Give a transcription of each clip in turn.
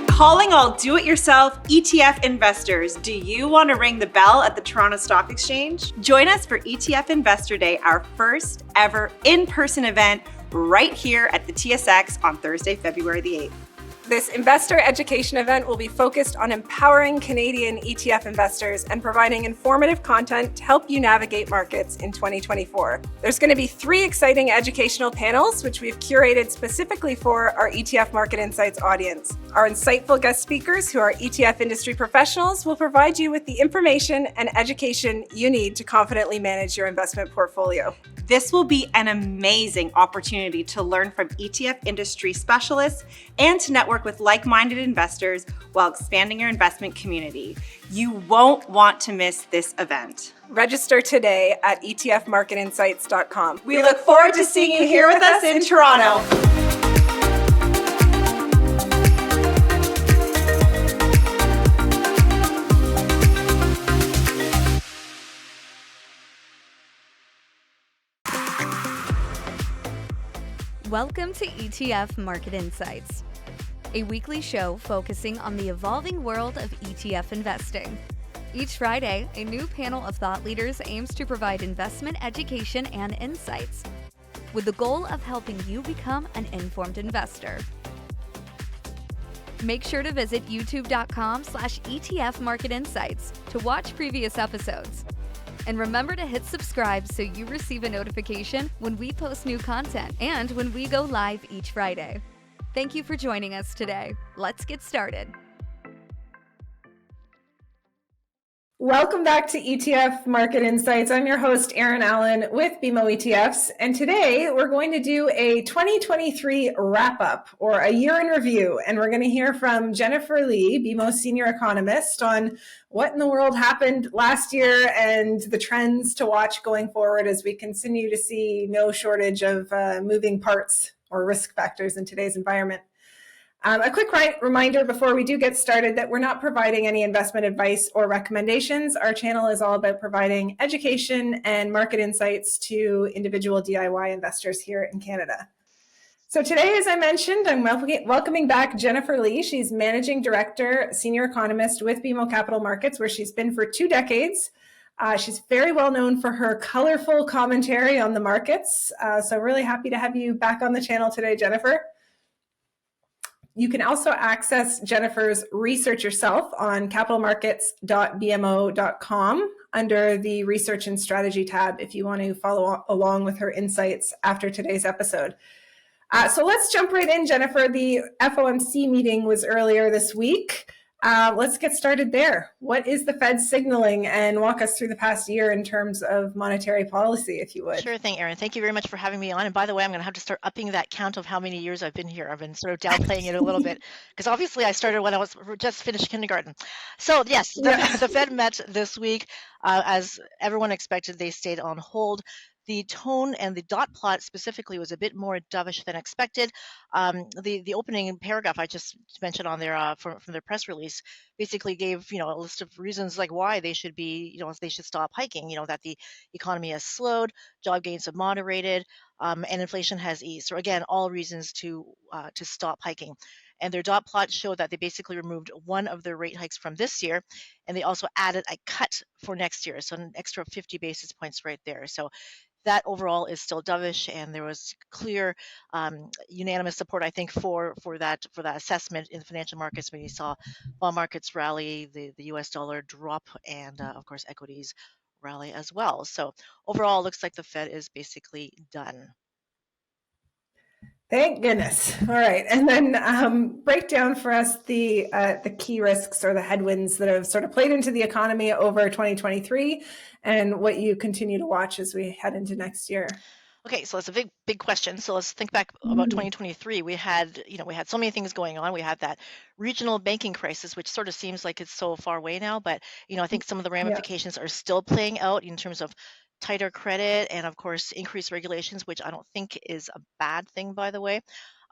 Calling all do-it-yourself ETF investors. Do you want to ring the bell at the Toronto Stock Exchange? Join us for ETF Investor Day, our first ever in-person event right here at the TSX on Thursday, February the 8th. This investor education event will be focused on empowering Canadian ETF investors and providing informative content to help you navigate markets in 2024. There's going to be 3 exciting educational panels, which we've curated specifically for our ETF Market Insights audience. Our insightful guest speakers, who are ETF industry professionals, will provide you with the information and education you need to confidently manage your investment portfolio. This will be an amazing opportunity to learn from ETF industry specialists and to network with like-minded investors while expanding your investment community. You won't want to miss this event. Register today at etfmarketinsights.com. We look forward to seeing you here with us in Toronto. Welcome to ETF Market Insights, a weekly show focusing on the evolving world of ETF investing. Each Friday, a new panel of thought leaders aims to provide investment education and insights, with the goal of helping you become an informed investor. Make sure to visit youtube.com/ETF Market Insights to watch previous episodes. And remember to hit subscribe so you receive a notification when we post new content and when we go live each Friday. Thank you for joining us today. Let's get started. Welcome back to ETF Market Insights. I'm your host, Erin Allen with BMO ETFs. And today we're going to do a 2023 wrap-up or a year in review. And we're going to hear from Jennifer Lee, BMO Senior Economist, on what in the world happened last year and the trends to watch going forward as we continue to see no shortage of moving parts or risk factors in today's environment. A quick reminder before we do get started that we're not providing any investment advice or recommendations. Our channel is all about providing education and market insights to individual DIY investors here in Canada. So today, as I mentioned, I'm welcoming back Jennifer Lee. She's Managing Director, Senior Economist with BMO Capital Markets, where she's been for 2 decades. She's very well known for her colorful commentary on the markets. So really happy to have you back on the channel today, Jennifer. You can also access Jennifer's research yourself on capitalmarkets.bmo.com under the Research and Strategy tab if you want to follow along with her insights after today's episode. So let's jump right in, Jennifer. The FOMC meeting was earlier this week. Let's get started there. What is the Fed signaling, and walk us through the past year in terms of monetary policy, if you would? Sure thing, Erin. Thank you very much for having me on. And by the way, I'm going to have to start upping that count of how many years I've been here. I've been sort of downplaying it a little bit because obviously I started when I was just finished kindergarten. So yes, the Fed met this week. As everyone expected, they stayed on hold. The tone and the dot plot specifically was a bit more dovish than expected. The opening paragraph I just mentioned on there from their press release basically gave a list of reasons like why they should be they should stop hiking. That the economy has slowed, job gains have moderated, and inflation has eased. So again, all reasons to stop hiking. And their dot plot showed that they basically removed one of their rate hikes from this year, and they also added a cut for next year, so an extra 50 basis points right there. So that overall is still dovish, and there was clear unanimous support, I think, for that assessment in the financial markets when you saw bond markets rally, the US dollar drop, and of course equities rally as well. So overall, it looks like the Fed is basically done. Thank goodness. All right. And then break down for us the key risks or the headwinds that have sort of played into the economy over 2023 and what you continue to watch as we head into next year. Okay, so that's a big question. So let's think back about 2023. We had so many things going on. We had that regional banking crisis, which sort of seems like it's so far away now, but I think some of the ramifications are still playing out in terms of tighter credit and, of course, increased regulations, which I don't think is a bad thing, by the way.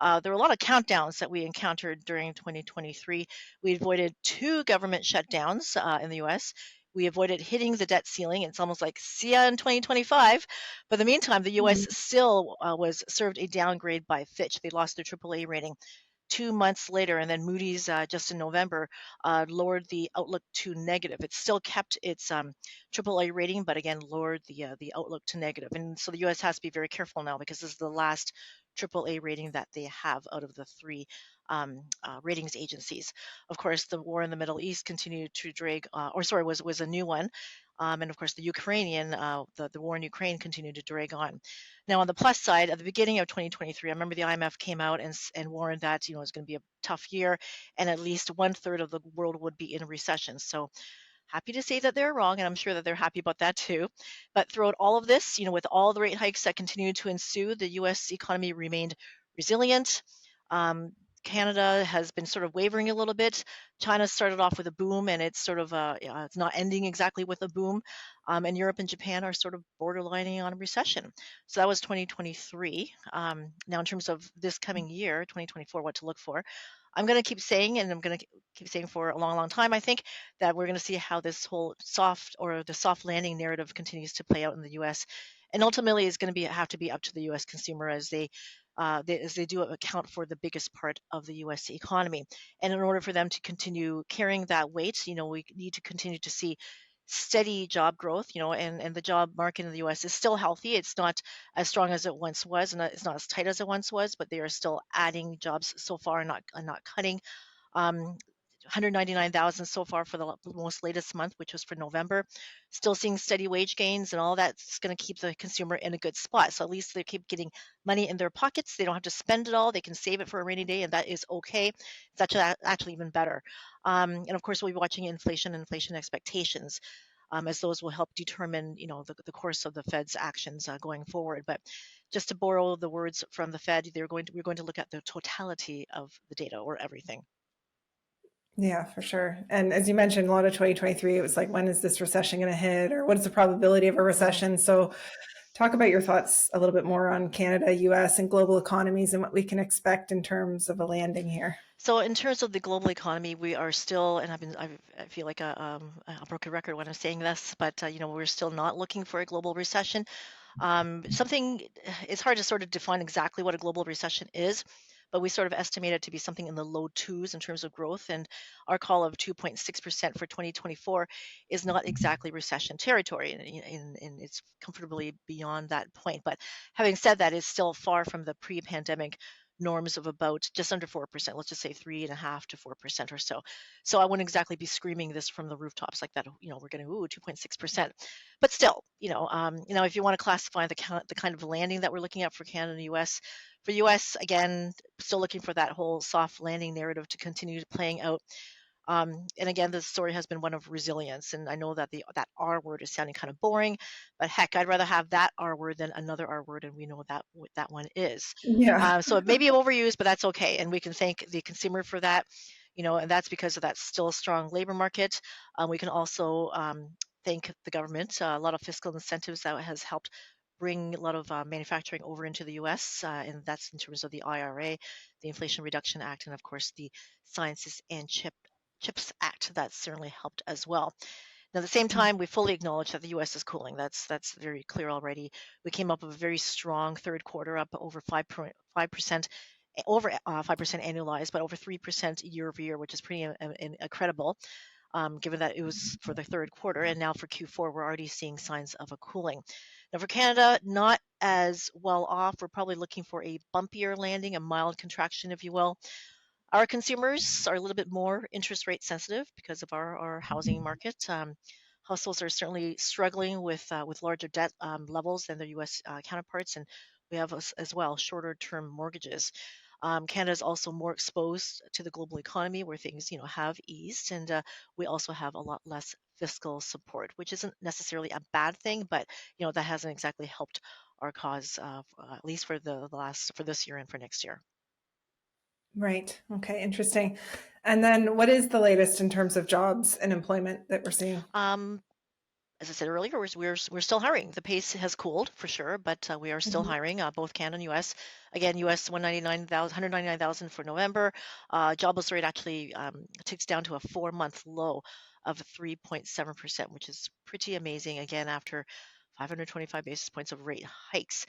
There were a lot of countdowns that we encountered during 2023. We avoided 2 government shutdowns in the U.S. We avoided hitting the debt ceiling. It's almost like, see ya in 2025. But in the meantime, the US still was served a downgrade by Fitch. They lost their AAA rating 2 months later, and then Moody's just in November lowered the outlook to negative. It still kept its AAA rating, but again lowered the outlook to negative. And so the U.S. has to be very careful now because this is the last AAA rating that they have out of the three ratings agencies. Of course, the war in the Middle East continued to drag, was a new one. And of course, the war in Ukraine continued to drag on. Now, on the plus side, at the beginning of 2023, I remember the IMF came out and warned that it's going to be a tough year, and at least 1/3 of the world would be in recession. So happy to say that they're wrong, and I'm sure that they're happy about that too. But throughout all of this, with all the rate hikes that continued to ensue, the U.S. economy remained resilient. Canada has been sort of wavering a little bit. China started off with a boom, and it's sort of it's not ending exactly with a boom. And Europe and Japan are sort of borderlining on a recession. So that was 2023. Now, in terms of this coming year, 2024, what to look for, I'm going to keep saying, and I'm going to keep saying for a long, long time, I think, that we're going to see how this whole the soft landing narrative continues to play out in the U.S. And ultimately, it's going to have to be up to the U.S. consumer as they do account for the biggest part of the U.S. economy. And in order for them to continue carrying that weight, we need to continue to see steady job growth, and the job market in the U.S. is still healthy. It's not as strong as it once was, and it's not as tight as it once was, but they are still adding jobs so far, not cutting. 199,000 so far for the most latest month, which was for November. Still seeing steady wage gains, and all that's going to keep the consumer in a good spot. So at least they keep getting money in their pockets. They don't have to spend it all. They can save it for a rainy day, and that is okay. It's actually even better. And of course, we'll be watching inflation and inflation expectations. As those will help determine, the course of the Fed's actions going forward. But just to borrow the words from the Fed, we're going to look at the totality of the data, or everything. Yeah, for sure. And as you mentioned, a lot of 2023, it was like, when is this recession going to hit, or what is the probability of a recession? So talk about your thoughts a little bit more on Canada, US, and global economies, and what we can expect in terms of a landing here. So in terms of the global economy, we are still, and I feel like a broken record when I'm saying this, but we're still not looking for a global recession. It's hard to sort of define exactly what a global recession is, but we sort of estimate it to be something in the low twos in terms of growth. And our call of 2.6% for 2024 is not exactly recession territory, and it's comfortably beyond that point. But having said that, it's still far from the pre-pandemic norms of about just under 4%. Let's just say 3.5% to 4% or so. So I wouldn't exactly be screaming this from the rooftops like that. We're going to 2.6%, but still, if you want to classify the kind of landing that we're looking at for Canada and U.S. For U.S., again, still looking for that whole soft landing narrative to continue playing out. And again, the story has been one of resilience. And I know that that R word is sounding kind of boring, but heck, I'd rather have that R word than another R word, and we know that what that one is. Yeah. So it may be overused, but that's okay. And we can thank the consumer for that, and that's because of that still strong labor market. We can also thank the government, a lot of fiscal incentives that has helped bring a lot of manufacturing over into the U.S., and that's in terms of the IRA, the Inflation Reduction Act, and of course the Sciences and Chips Act. That certainly helped as well. Now, at the same time, we fully acknowledge that the U.S. is cooling. That's very clear already. We came up with a very strong third quarter, up over 5%, over 5% annualized, but over 3% year over year, which is pretty incredible, given that it was for the third quarter. And now for Q4, we're already seeing signs of a cooling. Now for Canada, not as well off. We're probably looking for a bumpier landing, a mild contraction, if you will. Our consumers are a little bit more interest rate sensitive because of our housing market. Households are certainly struggling with larger debt levels than their U.S. Counterparts, and we have as well shorter term mortgages. Canada is also more exposed to the global economy, where things have eased, and we also have a lot less fiscal support, which isn't necessarily a bad thing, but that hasn't exactly helped our cause, at least for for this year and for next year. Right. Okay. Interesting. And then what is the latest in terms of jobs and employment that we're seeing? as I said earlier, we're still hiring. The pace has cooled for sure, but we are still Mhm. hiring, both Canada and U.S. Again, U.S. 199,000 for November. Jobless rate actually ticks down to a 4-month low of 3.7%, which is pretty amazing. Again, after 525 basis points of rate hikes.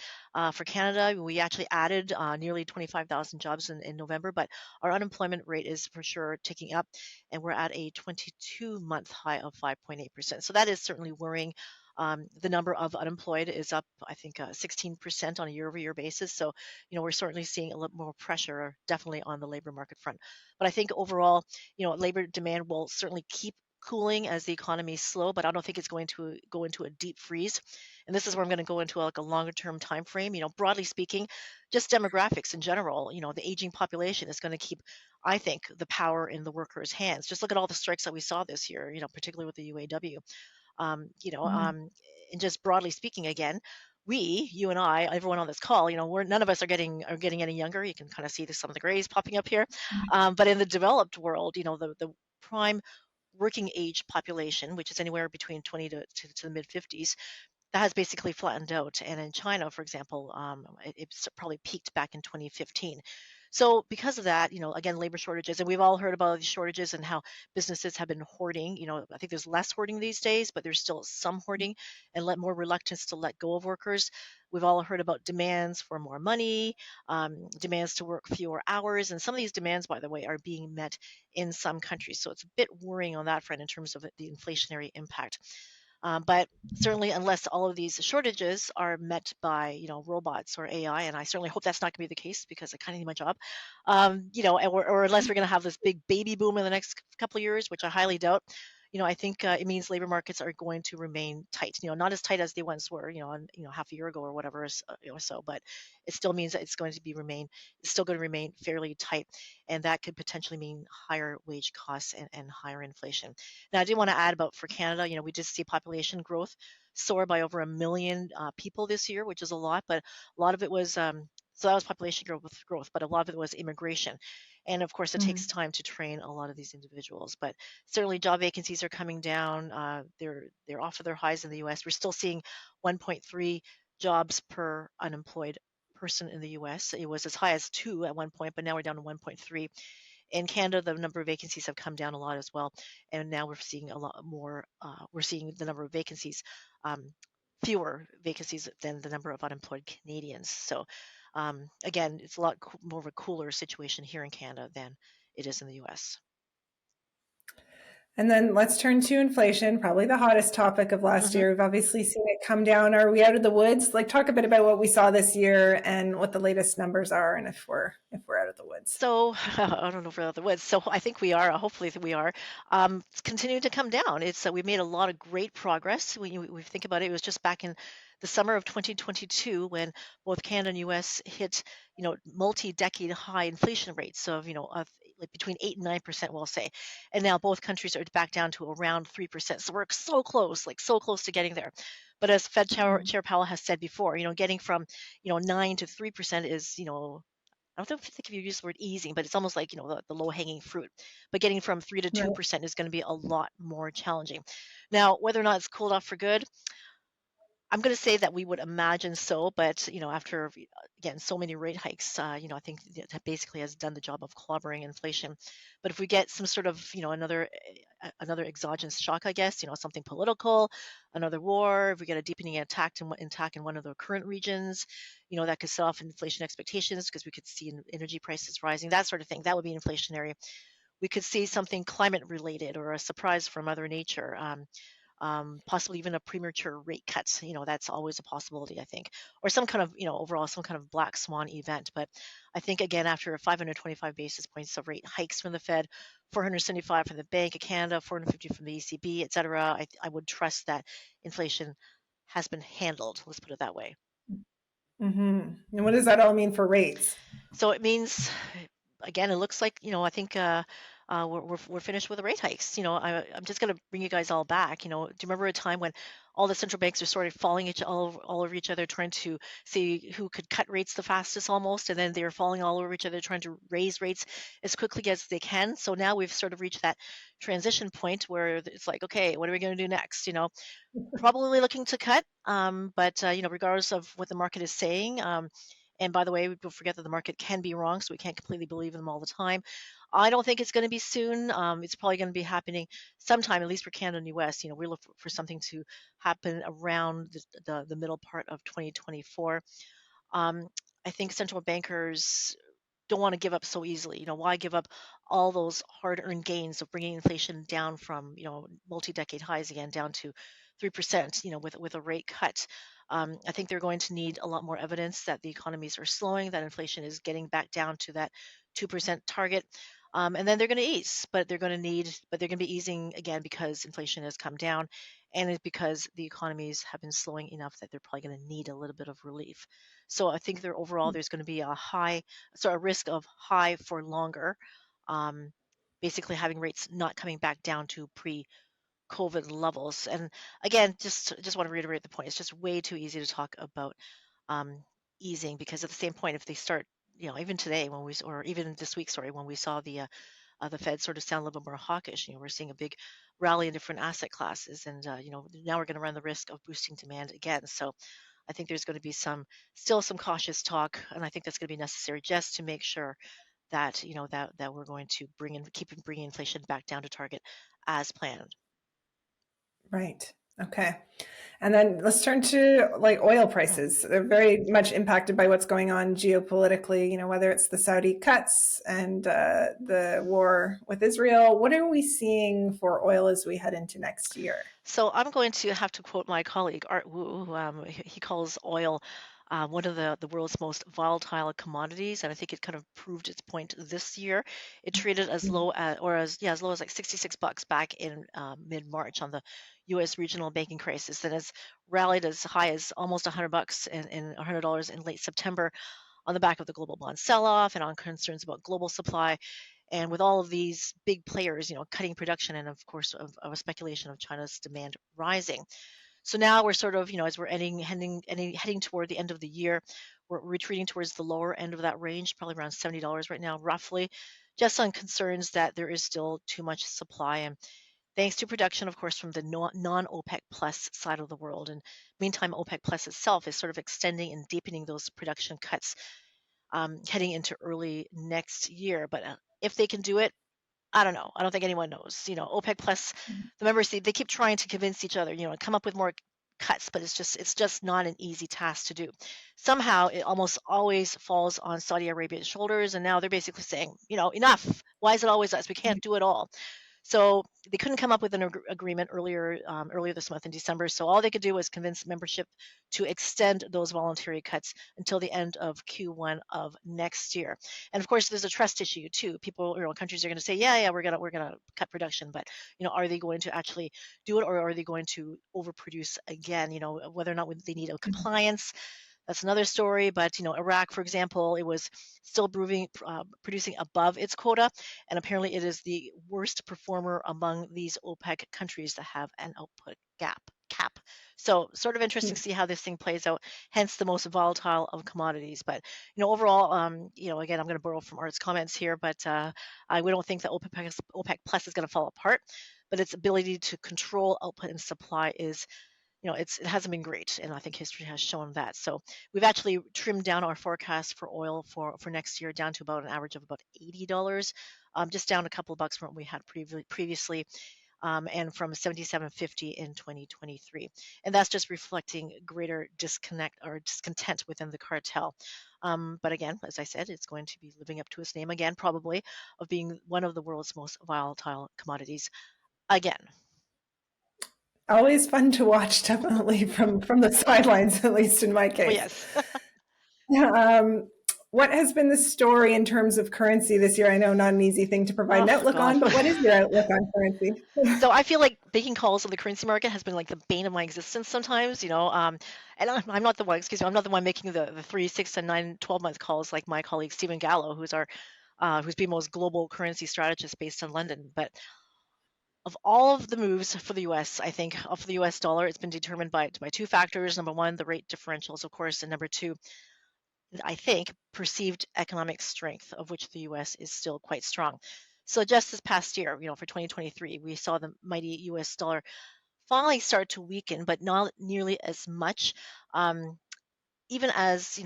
For Canada, we actually added nearly 25,000 jobs in November, but our unemployment rate is for sure ticking up, and we're at a 22-month high of 5.8%. So that is certainly worrying. The number of unemployed is up, I think, 16% on a year-over-year basis. So, we're certainly seeing a little more pressure, definitely on the labor market front. But I think overall, labor demand will certainly keep cooling as the economy is slow, but I don't think it's going to go into a deep freeze. And this is where I'm going to go into like a longer term time frame. Broadly speaking, just demographics in general. The aging population is going to keep, I think, the power in the workers' hands. Just look at all the strikes that we saw this year. Particularly with the UAW. Mhm. And just broadly speaking, again, you and I, everyone on this call, none of us are getting any younger. You can kind of see some of the grays popping up here. But in the developed world, the prime working age population, which is anywhere between 20 to the mid 50s, that has basically flattened out. And in China, for example, it's probably peaked back in 2015. So because of that, again, labor shortages, and we've all heard about these shortages and how businesses have been hoarding. I think there's less hoarding these days, but there's still some hoarding and more reluctance to let go of workers. We've all heard about demands for more money, demands to work fewer hours, and some of these demands, by the way, are being met in some countries. So it's a bit worrying on that front in terms of the inflationary impact. But certainly, unless all of these shortages are met by robots or AI, and I certainly hope that's not going to be the case because I kind of need my job, or unless we're going to have this big baby boom in the next couple of years, which I highly doubt. I think it means labor markets are going to remain tight. Not as tight as they once were, half a year ago or whatever, so. But it still means that it's still going to remain fairly tight, and that could potentially mean higher wage costs and higher inflation. Now, I do want to add about for Canada, we did see population growth soar by over 1 million people this year, which is a lot, but a lot of it was so that was population growth, but a lot of it was immigration. And of course, it takes Mhm. time to train a lot of these individuals. But certainly, job vacancies are coming down. They're off of their highs in the U.S. We're still seeing 1.3 jobs per unemployed person in the U.S. It was as high as 2 at one point, but now we're down to 1.3. In Canada, the number of vacancies have come down a lot as well, and now we're seeing a lot more. We're seeing the number of vacancies, fewer vacancies than the number of unemployed Canadians. So, again, it's a lot more of a cooler situation here in Canada than it is in the U.S. And then let's turn to inflation, probably the hottest topic of last Mhm. year. We've obviously seen it come down. Are we out of the woods? Like, talk a bit about what we saw this year and what the latest numbers are, and if we're out of the woods. So I don't know if we're out of the woods. So I think we are. Hopefully we are. It's continuing to come down. We've made a lot of great progress. When we think about it, it was just back in the summer of 2022 when both Canada and U.S. hit multi-decade high inflation rates of like between 8 and 9%, we'll say, and now both countries are back down to around 3%. So we're so close, like so close to getting there. But as Fed Chair Powell has said before, getting from 9 to 3% is I don't think if you use the word easing, but it's almost like, the low hanging fruit. But getting from 3 to Right. 2% is going to be a lot more challenging. Now, whether or not it's cooled off for good, I'm going to say that we would imagine so, but after again so many rate hikes, I think that basically has done the job of clobbering inflation. But if we get some sort of another exogenous shock, I guess something political, another war, if we get a deepening attack in one of the current regions, that could set off inflation expectations because we could see energy prices rising, that sort of thing. That would be inflationary. We could see something climate related or a surprise from Mother Nature. Possibly even a premature rate cut. That's always a possibility, I think, or some kind of, overall, some kind of black swan event. But I think, again, after 525 basis points of rate hikes from the Fed, 475 from the Bank of Canada, 450 from the ECB, et cetera, I would trust that inflation has been handled. Let's put it that way. And what does that all mean for rates? So it means, again, it looks like, I think we're finished with the rate hikes. I'm just going to bring you guys all back. Do you remember a time when all the central banks are sort of falling all over each other, trying to see who could cut rates the fastest almost, and then they're falling all over each other, trying to raise rates as quickly as they can. So now we've sort of reached that transition point where it's like, okay, what are we going to do next? Probably looking to cut, but regardless of what the market is saying. And by the way, don't forget that the market can be wrong, so we can't completely believe them all the time. I don't think it's going to be soon. It's probably going to be happening sometime, at least for Canada and US. We look for something to happen around the middle part of 2024. I think central bankers don't want to give up so easily. Why give up all those hard-earned gains of bringing inflation down from, multi-decade highs again down to 3%, with a rate cut. I think they're going to need a lot more evidence that the economies are slowing, that inflation is getting back down to that 2% target. And then they're going to ease, but they're going to be easing again because inflation has come down, and it's because the economies have been slowing enough that they're probably going to need a little bit of relief. So I think there's going to be a risk of high for longer, basically having rates not coming back down to pre-COVID levels. And again, just want to reiterate the point. It's just way too easy to talk about easing, because at the same point, if they start, even today or even this week, sorry, when we saw the Fed sort of sound a little bit more hawkish, we're seeing a big rally in different asset classes, and now we're going to run the risk of boosting demand again. So I think there's going to be still some cautious talk, and I think that's going to be necessary just to make sure that that we're going to keep bringing inflation back down to target as planned. Right. Okay. And then let's turn to oil prices. They're very much impacted by what's going on geopolitically, whether it's the Saudi cuts and the war with Israel. What are we seeing for oil as we head into next year? So I'm going to have to quote my colleague, Art Wu. He calls oil one of the world's most volatile commodities, and I think it kind of proved its point this year. It traded as low as low as like $66 back in mid-March on the U.S. regional banking crisis, and has rallied as high as almost $100 and $100 in late September on the back of the global bond sell-off and on concerns about global supply. And with all of these big players, cutting production, and of course of a speculation of China's demand rising. So now we're sort of, as we're heading toward the end of the year, we're retreating towards the lower end of that range, probably around $70 right now, roughly, just on concerns that there is still too much supply. And thanks to production, of course, from the non-OPEC plus side of the world. And meantime, OPEC plus itself is sort of extending and deepening those production cuts heading into early next year. But if they can do it, I don't know. I don't think anyone knows. OPEC plus, the members, they keep trying to convince each other, come up with more cuts, but it's just not an easy task to do. Somehow it almost always falls on Saudi Arabia's shoulders, and now they're basically saying, enough. Why is it always us? We can't do it all. So they couldn't come up with an agreement earlier this month in December. So all they could do was convince membership to extend those voluntary cuts until the end of Q1 of next year. And of course, there's a trust issue too. People, countries are going to say, yeah, we're gonna cut production, but are they going to actually do it, or are they going to overproduce again? Whether or not they need a compliance. That's another story, but Iraq, for example, it was still producing above its quota, and apparently it is the worst performer among these OPEC countries that have an output cap. So sort of interesting to see how this thing plays out, hence the most volatile of commodities. But overall, again, I'm going to borrow from Art's comments here, but we don't think that OPEC plus is going to fall apart, but its ability to control output and supply is, it hasn't been great, and I think history has shown that. So we've actually trimmed down our forecast for oil for next year down to about an average of about $80, just down a couple of bucks from what we had previously, and from $77.50 in 2023. And that's just reflecting greater discontent within the cartel. But again, as I said, it's going to be living up to its name again, probably, of being one of the world's most volatile commodities again. Always fun to watch, definitely from the sidelines, at least in my case. Yes. What has been the story in terms of currency this year? I know not an easy thing to provide an outlook on, but what is your outlook on currency? So I feel like making calls on the currency market has been like the bane of my existence sometimes, and I'm not the one, I'm not the one making the 3, 6, and 9, 12-month calls like my colleague Stephen Gallo, who's our who's BMO's global currency strategist based in London. But of all of the moves for the U.S., I think of the U.S. dollar, it's been determined by two factors. Number one, the rate differentials, of course, and number two, I think, perceived economic strength, of which the U.S. is still quite strong. So just this past year, for 2023, we saw the mighty U.S. dollar finally start to weaken, but not nearly as much. Even as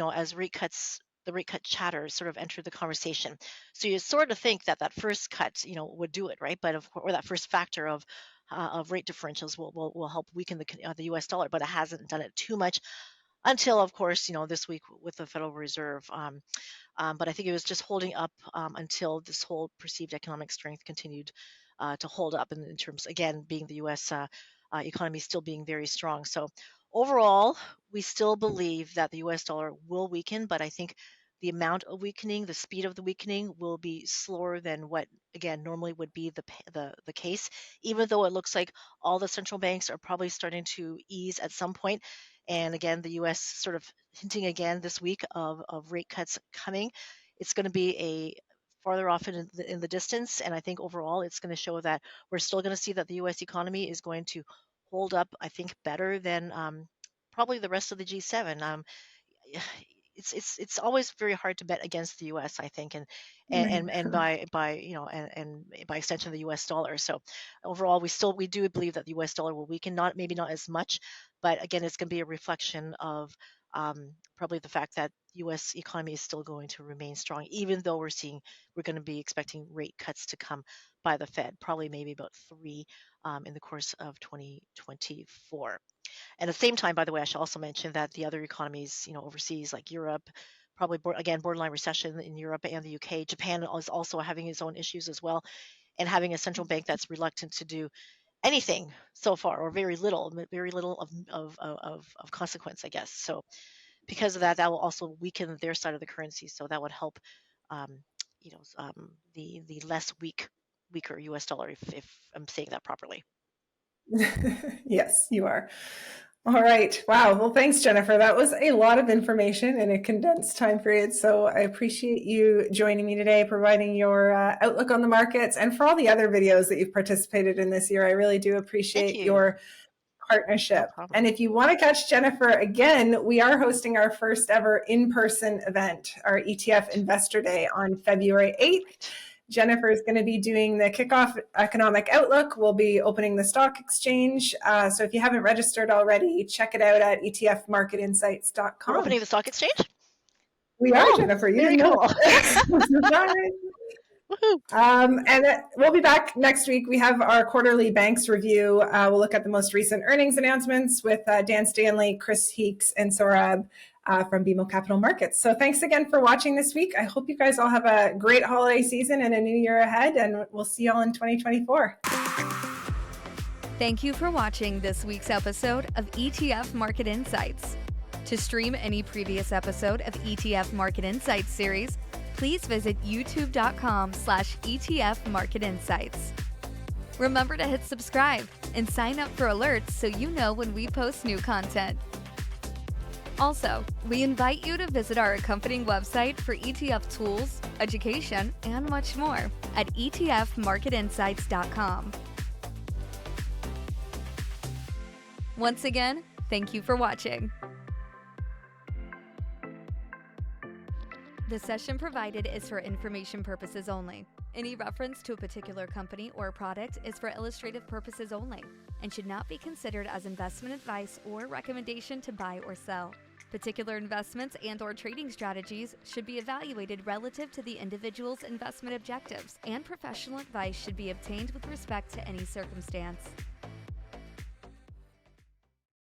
the rate cut chatter sort of entered the conversation. So you sort of think that first cut, would do it, right? But or that first factor of rate differentials will help weaken the U.S. dollar, but it hasn't done it too much until, of course, this week with the Federal Reserve. But I think it was just holding up until this whole perceived economic strength continued to hold up in terms, again, being the U.S. Economy still being very strong. So overall, we still believe that the U.S. dollar will weaken, but I think the amount of weakening, the speed of the weakening will be slower than what, again, normally would be the case, even though it looks like all the central banks are probably starting to ease at some point. And again, the U.S. sort of hinting again this week of rate cuts coming. It's going to be a farther off in the distance. And I think overall, it's going to show that we're still going to see that the U.S. economy is going to hold up, I think, better than probably the rest of the G7. It's always very hard to bet against the U.S. I think, and Right. and by extension the U.S. dollar. So overall, we do believe that the U.S. dollar will weaken, maybe not as much, but again, it's going to be a reflection of probably the fact that U.S. economy is still going to remain strong, even though we're going to be expecting rate cuts to come by the Fed, probably maybe about 3 in the course of 2024. And at the same time, by the way, I should also mention that the other economies, overseas like Europe, probably again borderline recession in Europe and the UK. Japan is also having its own issues as well, and having a central bank that's reluctant to do anything so far, or very little of consequence, I guess. So because of that, that will also weaken their side of the currency. So that would help, the less weaker U.S. dollar, if I'm saying that properly. Yes, you are. All right. Wow. Well, thanks, Jennifer. That was a lot of information in a condensed time period. So I appreciate you joining me today, providing your outlook on the markets, and for all the other videos that you've participated in this year. I really do appreciate your partnership. No problem. And if you want to catch Jennifer again, we are hosting our first ever in-person event, our ETF Investor Day on February 8th. Jennifer is going to be doing the kickoff economic outlook. We'll be opening the stock exchange. So if you haven't registered already, check it out at etfmarketinsights.com. We're opening the stock exchange? We are, Jennifer. You didn't know. And we'll be back next week. We have our quarterly banks review. We'll look at the most recent earnings announcements with Dan Stanley, Chris Heeks, and Sorab from BMO Capital Markets. So thanks again for watching this week. I hope you guys all have a great holiday season and a new year ahead, and we'll see you all in 2024. Thank you for watching this week's episode of ETF Market Insights. To stream any previous episode of ETF Market Insights series, please visit youtube.com/ETF Market Insights. Remember to hit subscribe and sign up for alerts so you know when we post new content. Also, we invite you to visit our accompanying website for ETF tools, education, and much more at etfmarketinsights.com. Once again, thank you for watching. The session provided is for information purposes only. Any reference to a particular company or product is for illustrative purposes only and should not be considered as investment advice or recommendation to buy or sell. Particular investments and/or trading strategies should be evaluated relative to the individual's investment objectives, and professional advice should be obtained with respect to any circumstance.